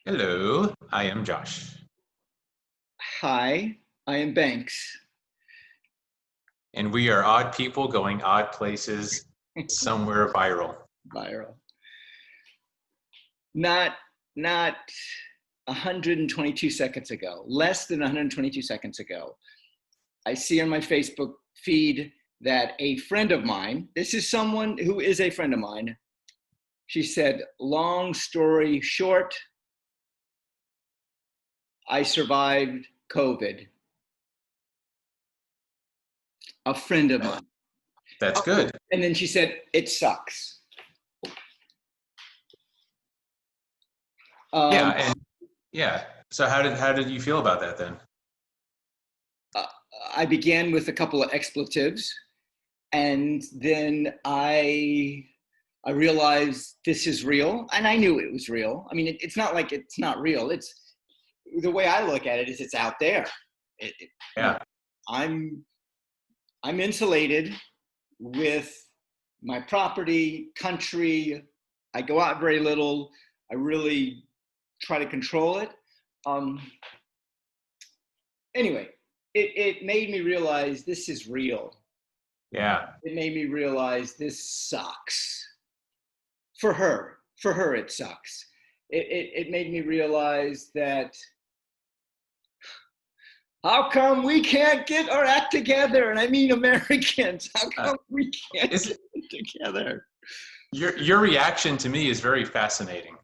Hello, I am Josh, Hi, I am Banks. and we are odd people going odd places, somewhere viral. Viral. Not not 122 seconds ago, less than 122 seconds ago, I see on my Facebook feed that a friend of mine, this is someone who is a friend of mine, she said, long story short, I survived COVID. A friend of mine. That's Oh, good. and then she said, it sucks. Yeah, Um, and yeah. So how did you feel about that then? uh, I began with a couple of expletives, and then I realized this is real, and I knew it was real. I mean, it's not like it's not real. It's the way I look at it is it's out there. You know, Yeah, I'm I'm insulated with my property, country. I go out very little. I really try to control it. Um, anyway, it made me realize this is real. yeah, It made me realize this sucks for her. For her, it sucks. It made me realize that how come we can't get our act together? And I mean Americans, how uh, come we can't is get it together? your reaction to me is very fascinating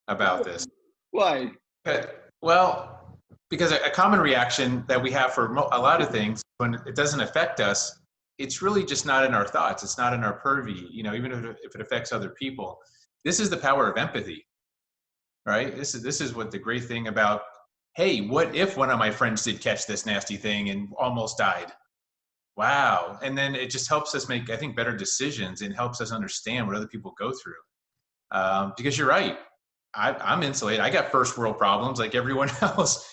about this. Why? Uh, Well, because a common reaction that we have for a lot of things when it doesn't affect us, it's really just not in our thoughts. It's not in our purview. Even if it affects other people. This is the power of empathy, right? This is what the great thing about, hey, what if one of my friends did catch this nasty thing and almost died? Wow. And then it just helps us make, I think, better decisions and helps us understand what other people go through. Because you're right. I'm insulated. I got first world problems like everyone else,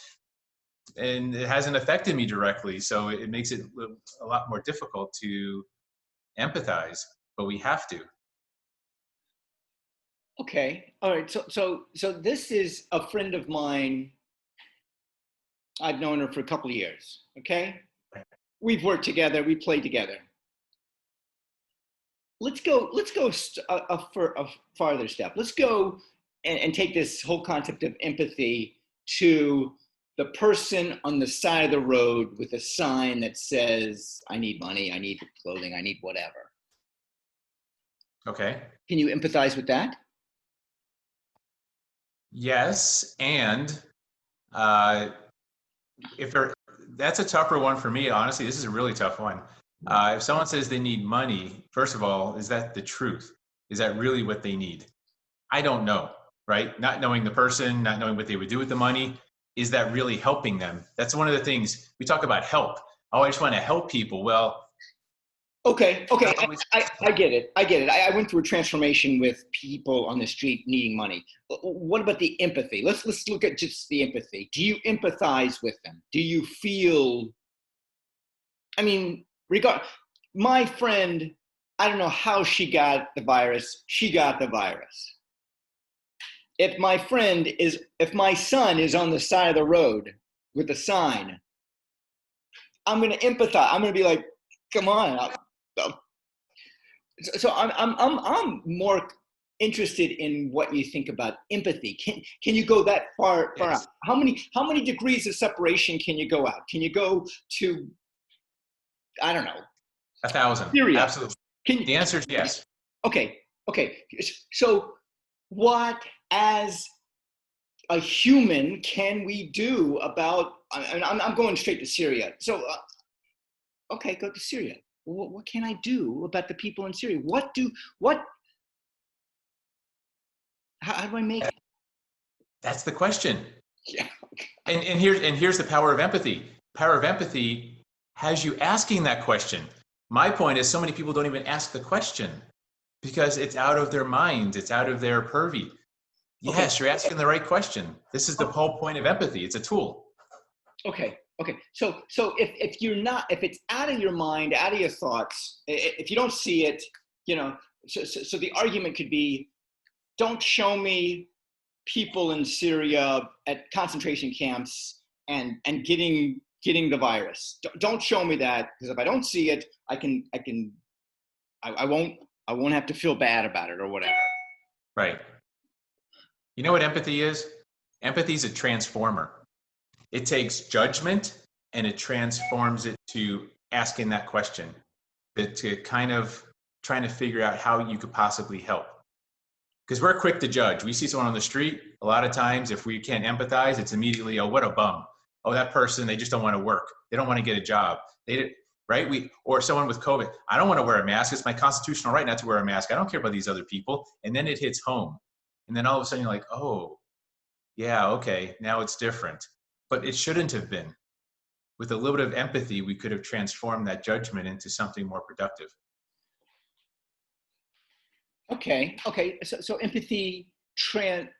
and it hasn't affected me directly. So it makes it a lot more difficult to empathize, but we have to. Okay, all right. So this is a friend of mine. I've known her for a couple of years. Okay, we've worked together. We played together. Let's go a farther step. Let's go and take this whole concept of empathy to the person on the side of the road with a sign that says, I need money, I need clothing, I need whatever. Okay. Can you empathize with that? Yes. And uh, if they're, that's a tougher one for me. Honestly, this is a really tough one. If someone says they need money, first of all, is that the truth? Is that really what they need? I don't know, right? Not knowing the person, not knowing what they would do with the money, is that really helping them? That's one of the things we talk about help. Oh, I just want to help people. Well, Okay. not always. I get it. I get it. I went through a transformation with people on the street needing money. What about the empathy? Let's look at just the empathy. Do you empathize with them? Do you feel? I mean, regard my friend. I don't know how she got the virus. She got the virus. If my son is on the side of the road with a sign, I'm going to empathize. I'm going to be like, come on. So I'm more interested in what you think about empathy. Can you go that far out? Yes, How many degrees of separation can you go out? Can you go to, I don't know, 1,000. Syria? Absolutely. Can The answer is yes. okay, okay. So what as a human can we do about? I'm going straight to Syria. So okay, go to Syria. What can I do about the people in Syria? What? How do I make? That's the question. Yeah. And here's the power of empathy. Power of empathy has you asking that question. My point is, so many people don't even ask the question because it's out of their minds, it's out of their purview. Okay. Yes, you're asking the right question. This is the whole point of empathy. It's a tool. Okay. So if you're not, if it's out of your mind, out of your thoughts, if you don't see it, you know, so the argument could be, don't show me people in Syria at concentration camps and getting the virus. Don't show me that, because if I don't see it, I won't have to feel bad about it or whatever. Right. You know what empathy is? Empathy is a transformer. It takes judgment and it transforms it to asking that question, to kind of trying to figure out how you could possibly help. Because we're quick to judge. We see someone on the street, a lot of times, if we can't empathize, it's immediately, oh, what a bum. Oh, that person, they just don't want to work. They don't want to get a job. Right? Or someone with COVID, I don't want to wear a mask. It's my constitutional right not to wear a mask. I don't care about these other people. And then it hits home. And then all of a sudden you're like, oh, yeah, okay, now it's different. But it shouldn't have been. With a little bit of empathy, we could have transformed that judgment into something more productive. Okay. So empathy transforms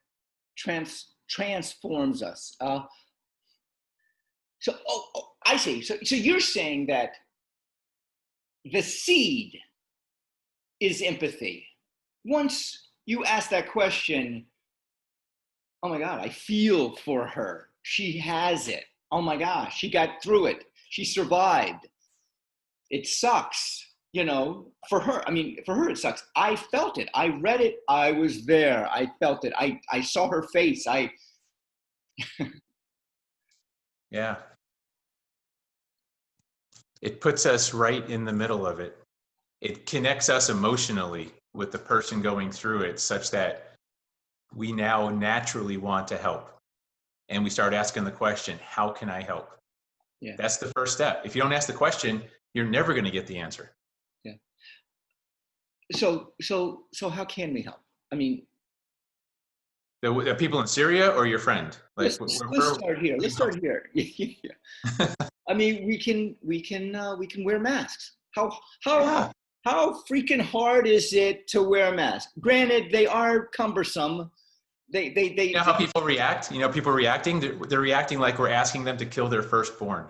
us. I see. So you're saying that the seed is empathy. Once you ask that question, oh my God, I feel for her. She has it. Oh my gosh, she got through it. She survived. It sucks, for her. I mean, for her, it sucks. I felt it. I read it. I was there. I felt it. I saw her face. Yeah. It puts us right in the middle of it. It connects us emotionally with the person going through it, such that we now naturally want to help. And we start asking the question, how can I help? Yeah. That's the first step. If you don't ask the question, you're never going to get the answer. Yeah. So how can we help? I mean, the people in Syria or your friend? Let's start here. Let's start here. I mean, we can wear masks. How freaking hard is it to wear a mask? Granted, they are cumbersome. They you know how people react? People reacting, they're reacting like we're asking them to kill their firstborn.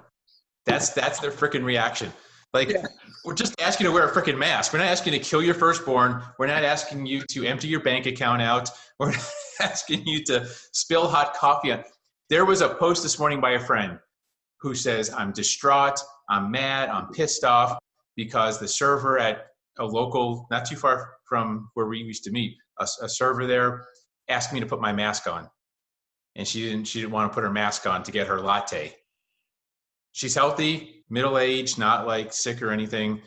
That's their freaking reaction. Like, yeah. We're just asking you to wear a freaking mask. We're not asking you to kill your firstborn. We're not asking you to empty your bank account out. We're not asking you to spill hot coffee on. There was a post this morning by a friend who says, I'm distraught, I'm mad, I'm pissed off because the server at a local, not too far from where we used to meet, a server there asked me to put my mask on. And she didn't want to put her mask on to get her latte. She's healthy, middle-aged, not like sick or anything.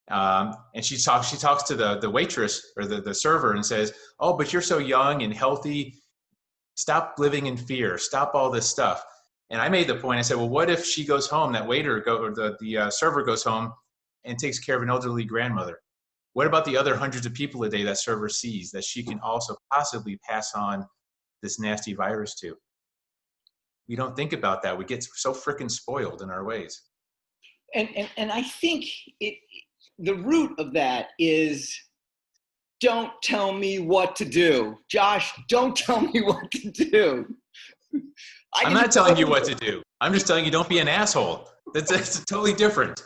And she talks to the waitress or the server and says, oh, but you're so young and healthy. Stop living in fear. Stop all this stuff. And I made the point. I said, well, what if she goes home, that waiter or the server goes home and takes care of an elderly grandmother? What about the other hundreds of people a day that server sees that she can also possibly pass on this nasty virus to? We don't think about that. We get so freaking spoiled in our ways. And I think the root of that is, don't tell me what to do. Josh, don't tell me what to do. I'm not telling you what to do. I'm just telling you, don't be an asshole. That's totally different.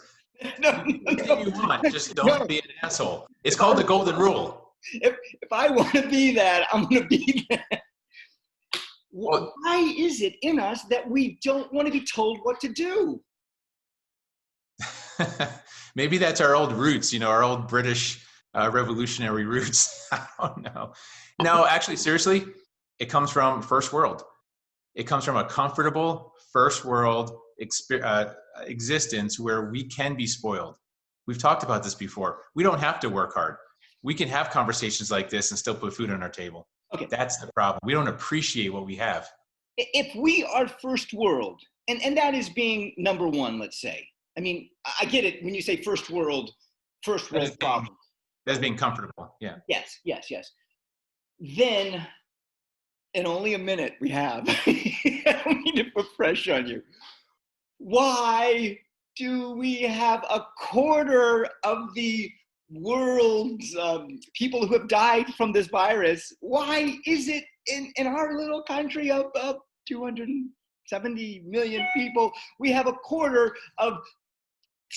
No. Anything you want, just don't be an asshole. It's called the golden rule. If I want to be that, I'm going to be that. Well, why is it in us that we don't want to be told what to do? Maybe that's our old roots, our old British revolutionary roots. I don't know. No, actually, seriously, it comes from first world. It comes from a comfortable first world existence where we can be spoiled. We've talked about this before. We don't have to work hard. We can have conversations like this and still put food on our table. Okay. That's the problem. We don't appreciate what we have. If we are first world, and that is being number one, let's say. I mean, I get it when you say first world problem. That's being comfortable, yeah. Yes. Then, in only a minute we have, I don't mean to put pressure on you. Why do we have a quarter of the world's people who have died from this virus? Why is it in our little country of 270 million people, we have a quarter of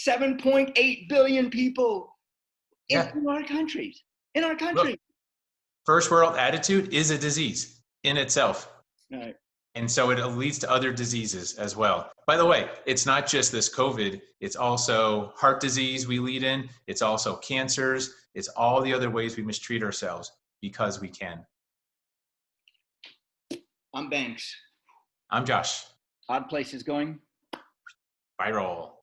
7.8 billion people in our countries? In our country. Look, first world attitude is a disease. in itself. Right. And so it leads to other diseases as well. By the way, it's not just this COVID, it's also heart disease we lead in, it's also cancers, it's all the other ways we mistreat ourselves because we can. I'm Banks. I'm Josh. Odd Places going. Viral.